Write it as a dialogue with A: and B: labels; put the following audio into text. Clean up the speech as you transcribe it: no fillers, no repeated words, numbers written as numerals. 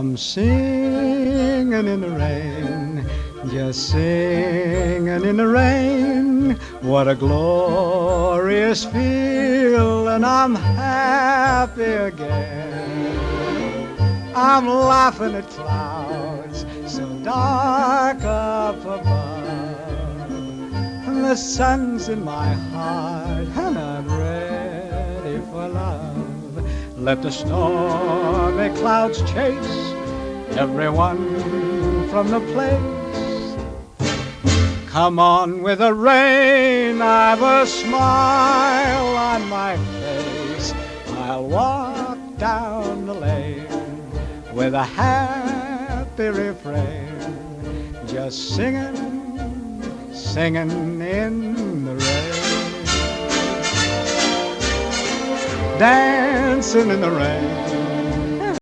A: I'm singing in the rain, just singing in the rain. What a glorious feeling, I'm happy again. I'm laughing at clouds so dark up above, and the sun's in my heart, and I'm ready for love. Let the stormy clouds chase everyone from the place. Come on with the rain, I've a smile on my face. I'll walk down the lane with a happy refrain, just singing, singing in the rain, dancing in the rain.